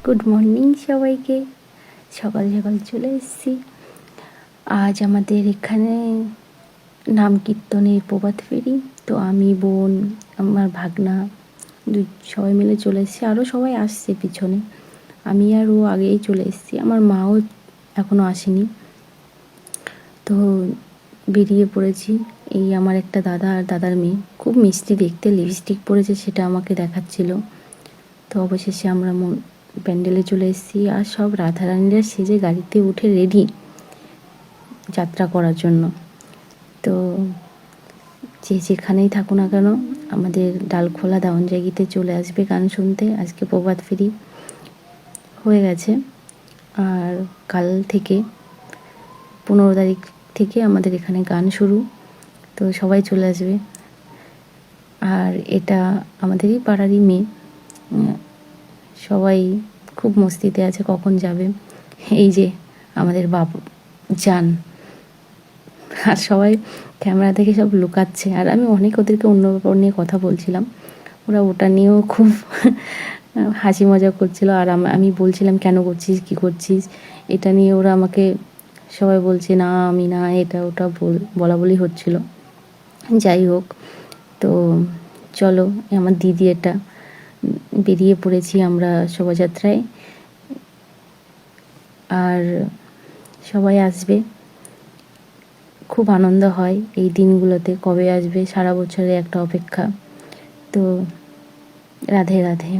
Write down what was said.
Good morning সবাইকে। সকাল সকাল চলে এসেছি। আজ আমাদের এখানে নাম কীর্তনের প্রভাত ফেরি। তো আমি, বোন, আমার ভাগনা সবাই মিলে চলে এসেছি। আরও সবাই আসছে পিছনে, আমি আর ও আগেই চলে এসেছি। আমার মাও এখনও আসেনি। তো বেরিয়ে পড়েছি। এই আমার একটা দাদা আর দাদার মেয়ে, খুব মিষ্টি দেখতে, লিপস্টিক পরেছে, সেটা আমাকে দেখাচ্ছিল। তো অবশেষে আমরা প্যান্ডেলে চলে এসেছি। আর সব রাধারানীরা সেজে গাড়িতে উঠে রেডি যাত্রা করার জন্য। তো যে যেখানেই থাকো না কেন, আমাদের ডালখোলা দাওয়ানজাগিতে চলে আসবে গান শুনতে। আজকে প্রভাত ফেরি হয়ে গেছে, আর কাল থেকে 15 তারিখ থেকে আমাদের এখানে গান শুরু। তো সবাই চলে আসবে। আর এটা আমাদেরই পাড়ারই মেয়ে। সবাই খুব মস্তিতে আছে, কখন যাবে। এই যে আমাদের বাবু যান, আর সবাই ক্যামেরা থেকে সব লুকাচ্ছে। আর আমি অনেক ওদেরকে অন্য ব্যাপার নিয়ে কথা বলছিলাম, ওরা ওটা নিয়েও খুব হাসি মজা করছিল। আর আমি বলছিলাম কেন করছিস, কী করছিস, এটা নিয়ে ওরা আমাকে সবাই বলছে না, আমি না, এটা ওটা বলা বলি হচ্ছিল। যাই হোক, তো চলো, আমার দিদি এটা বেরিয়ে পড়েছি আমরা শোভাযাত্রায়। আর সবাই আসবে, খুব আনন্দ হয় এই দিনগুলোতে। কবে আসবে, সারা বছরে একটা অপেক্ষা। তো রাধে রাধে।